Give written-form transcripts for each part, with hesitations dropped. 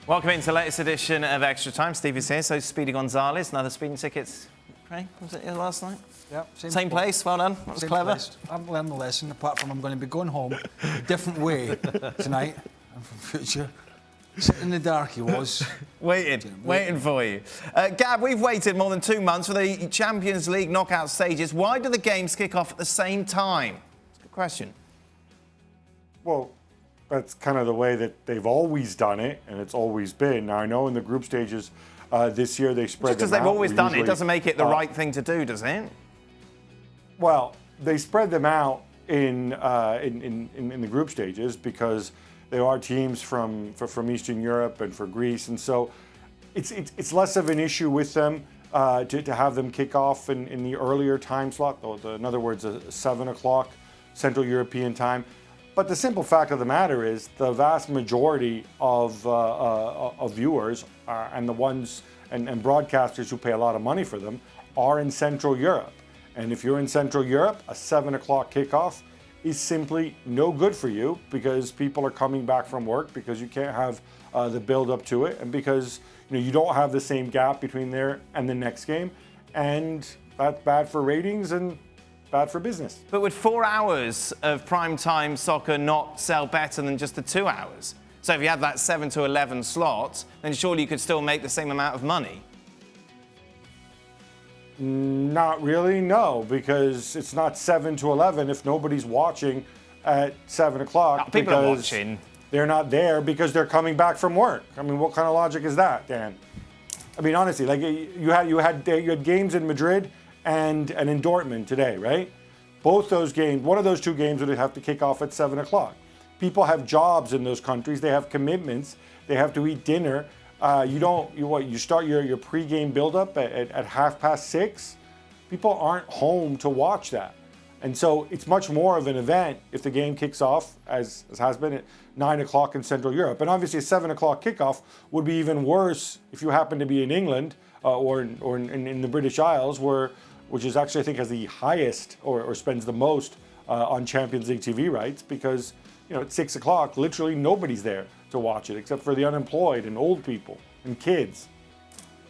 Welcome into the latest edition of Extra Time. Steve is here, so Speedy Gonzalez, another speeding tickets. Craig, was it last night? Yep. Same place, well done. That was clever. Place. I've learned the lesson, apart from I'm going to be going home a different way tonight and for the future. Sitting in the dark he was. waiting for you. Gab, we've waited more than 2 months for the Champions League knockout stages. Why do the games kick off at the same time? It's a good question. Well, that's kind of the way that they've always done it, and it's always been. Now, I know in the group stages this year they spread them out. Just because they've always done it doesn't make it the right thing to do, does it? Well, they spread them out in the group stages because there are teams from Eastern Europe and for Greece, and so it's less of an issue with them to have them kick off in the earlier time slot, in other words, a 7 o'clock Central European time. But the simple fact of the matter is the vast majority of viewers and the ones and broadcasters who pay a lot of money for them are in Central Europe. And if you're in Central Europe, a 7 o'clock kickoff is simply no good for you because people are coming back from work, because you can't have the build up to it, and because you don't have the same gap between there and the next game. And that's bad for ratings and bad for business. But would 4 hours of prime-time soccer not sell better than just the 2 hours? So if you had that 7 to 11 slot, then surely you could still make the same amount of money. Not really, no, because it's not 7 to 11 if nobody's watching at 7 o'clock. People are watching. They're not there because they're coming back from work. I mean, what kind of logic is that, Dan? I mean, honestly, like you had games in Madrid and in Dortmund today, right? Both those games, one of those two games would have to kick off at 7 o'clock. People have jobs in those countries. They have commitments. They have to eat dinner. You start your pre-game build-up at 6:30. People aren't home to watch that. And so it's much more of an event if the game kicks off, as has been, at 9 o'clock in Central Europe. And obviously a 7 o'clock kickoff would be even worse if you happen to be in England or in the British Isles, which is actually, I think, has the highest or spends the most on Champions League TV rights, because at 6 o'clock, literally nobody's there to watch it except for the unemployed and old people and kids.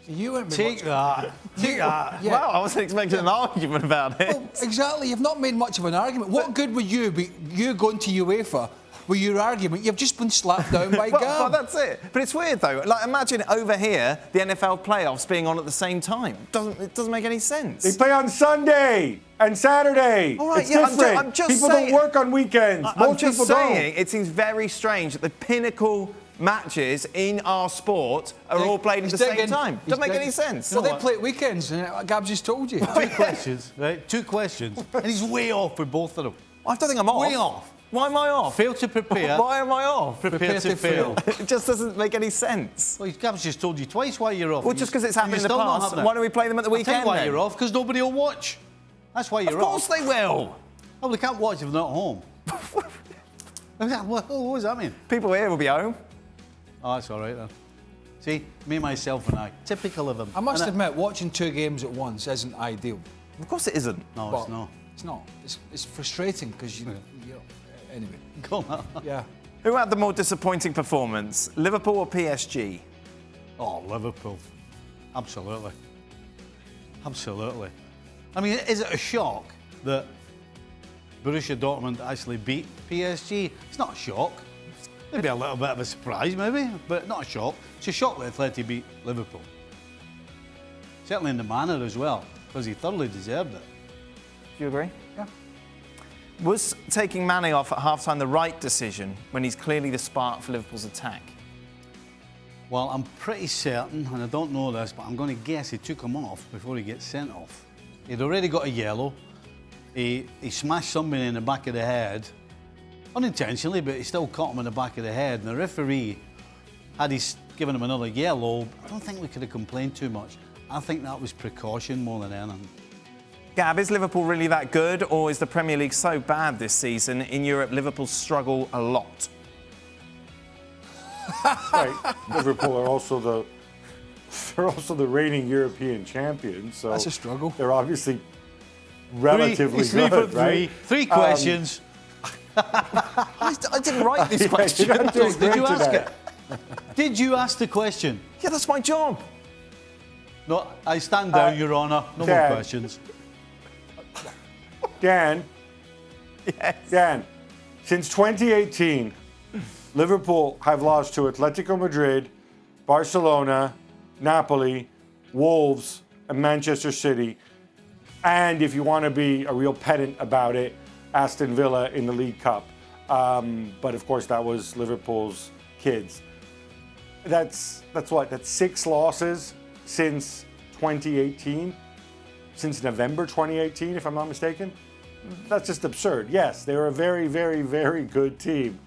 You won't Take that. Yeah. Well, I wasn't expecting an argument about it. Well, exactly. You've not made much of an argument. What good would you going to UEFA with your argument? You've just been slapped down by Gab. Well, that's it. But it's weird, though. Like, imagine over here, the NFL playoffs being on at the same time. It doesn't make any sense. They play on Sunday and Saturday. All right, it's different. I'm just people saying, don't work on weekends. Most people don't. It seems very strange that the pinnacle matches in our sport are all played at the same time. Doesn't make any sense. Well, they play at weekends, and Gab just told you. Two questions, right? Two questions. And he's way off with both of them. I don't think I'm off. Way off. Why am I off? Fail to prepare. Why am I off? Prepare to fail. It just doesn't make any sense. Well, Gab's just told you twice why you're off. Well, just because it's happened in the past. Why don't we play them at the weekend? I'll tell you why you're off, because nobody will watch. That's why you're Of off. course they will. Oh, they can't watch if they're not home. What does that mean? People here will be home. Oh, that's all right then. See, me, myself and I. Typical of them. I must admit, watching two games at once isn't ideal. Of course it isn't. No, but it's not. It's not. It's frustrating because anyway. Go on. Yeah. Who had the more disappointing performance, Liverpool or PSG? Oh, Liverpool. Absolutely. Absolutely. I mean, is it a shock that Borussia Dortmund actually beat PSG? It's not a shock. Maybe a little bit of a surprise, maybe, but not a shock. It's a shock that Atleti beat Liverpool. Certainly in the manner as well, because he thoroughly deserved it. Do you agree? Yeah. Was taking Mane off at half-time the right decision when he's clearly the spark for Liverpool's attack? Well, I'm pretty certain, and I don't know this, but I'm going to guess he took him off before he gets sent off. He'd already got a yellow. He smashed somebody in the back of the head. Unintentionally, but he still caught him in the back of the head. And the referee, had he given him another yellow, I don't think we could have complained too much. I think that was precaution more than anything. Gab, is Liverpool really that good, or is the Premier League so bad this season? In Europe, Liverpool struggle a lot. Right. Liverpool are also the reigning European champions. So that's a struggle. They're obviously relatively good, right? Three questions. I didn't write this question. Did you ask it? Did you ask the question? Yeah, that's my job. No, I stand down, Your Honour. No more Dad. questions. Dan. Yes. Dan, since 2018, Liverpool have lost to Atletico Madrid, Barcelona, Napoli, Wolves, and Manchester City. And if you want to be a real pedant about it, Aston Villa in the League Cup. But of course, that was Liverpool's kids. That's what? That's 6 losses since 2018, since November 2018, if I'm not mistaken. That's just absurd. Yes, they're a very, very, very good team.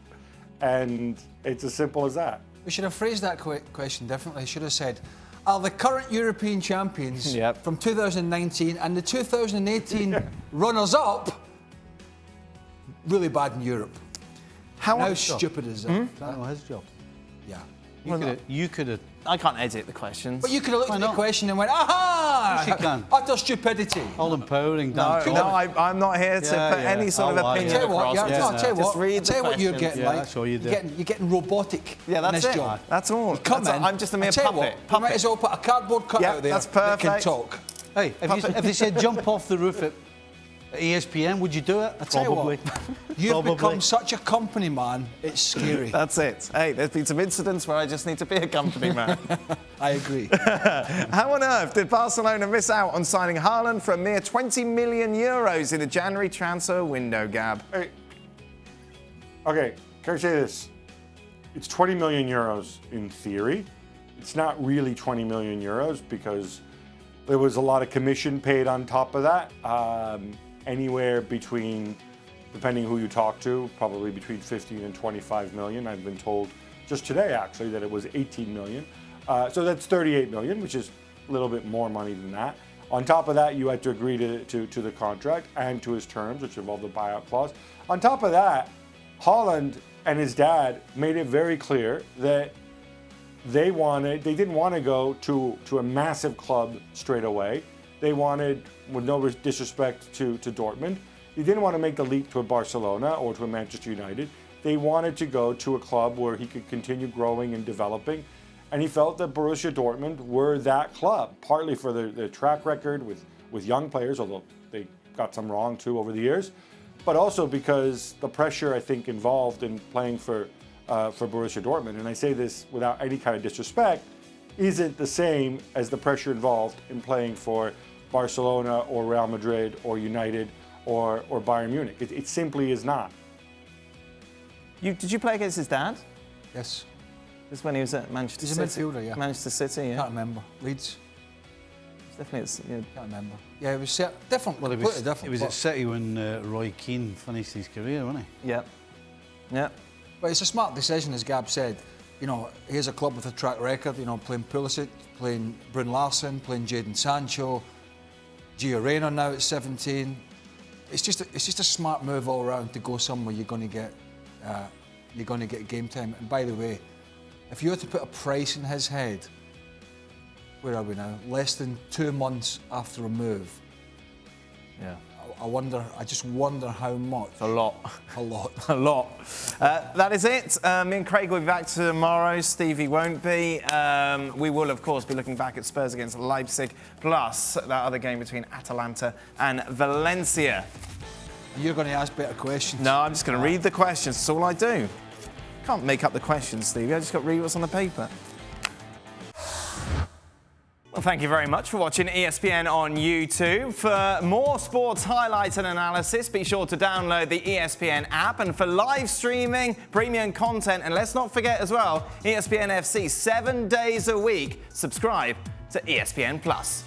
And it's as simple as that. We should have phrased that question differently. I should have said, are the current European champions from 2019 and the 2018 runners-up really bad in Europe? How stupid is that? That was his job. Yeah. You could have. I can't edit the questions. But you could have looked at the question and went, aha! Yes, you can. Utter stupidity. All empowering, Dan. No, I'm not here to put any sort of opinion Tell you what, across. I'll tell you what you're getting Yeah, like. that's all you do. You're getting robotic Yeah, in that's this it. job. That's all. Come in. I'm just a mere I'll tell you puppet. what, you might as well put a cardboard cutout there that's that can perfect. talk. Hey, if they said jump off the roof at ESPN, would you do it? I tell Probably. you what, you've become such a company man, it's scary. That's it. Hey, there's been some incidents where I just need to be a company man. I agree. How on earth did Barcelona miss out on signing Haaland for a mere 20 million euros in the January transfer window, Gab? Hey. Okay, can I say this? It's 20 million euros in theory. It's not really 20 million euros because there was a lot of commission paid on top of that. Anywhere between, depending who you talk to, probably between 15 and 25 million. I've been told just today, actually, that it was 18 million. So that's 38 million, which is a little bit more money than that. On top of that, you had to agree to the contract and to his terms, which involved a buyout clause. On top of that, Haaland and his dad made it very clear that they didn't want to go to a massive club straight away. They wanted, with no disrespect to Dortmund, they didn't want to make the leap to a Barcelona or to a Manchester United. They wanted to go to a club where he could continue growing and developing. And he felt that Borussia Dortmund were that club, partly for their track record with young players, although they got some wrong too over the years, but also because the pressure, I think, involved in playing for Borussia Dortmund, and I say this without any kind of disrespect, isn't the same as the pressure involved in playing for Barcelona or Real Madrid or United or Bayern Munich. It simply is not. Did you play against his dad? Yes. This is when he was at Manchester City. He's a midfielder, yeah. Manchester City, yeah. Can't remember. Leeds. Definitely. Can't remember. Yeah, it was different. Well, Completely different. it was at City when Roy Keane finished his career, wasn't he? Yeah. Yeah. But it's a smart decision, as Gab said. You know, here's a club with a track record, you know, playing Pulisic, playing Brun Larsen, playing Jadon Sancho, Gio Reyna now at 17. It's just a smart move all around to go somewhere you're going to get game time. And by the way, if you were to put a price in his head, where are we now? Less than 2 months after a move. Yeah. I just wonder how much. A lot. A lot. A lot. That is it. Me and Craig will be back tomorrow. Stevie won't be. We will, of course, be looking back at Spurs against Leipzig, plus that other game between Atalanta and Valencia. You're going to ask better questions. No, I'm just going to read the questions. That's all I do. Can't make up the questions, Stevie. I just got to read what's on the paper. Well, thank you very much for watching ESPN on YouTube. For more sports highlights and analysis, be sure to download the ESPN app. And for live streaming, premium content, and let's not forget as well, ESPN FC 7 days a week. Subscribe to ESPN Plus.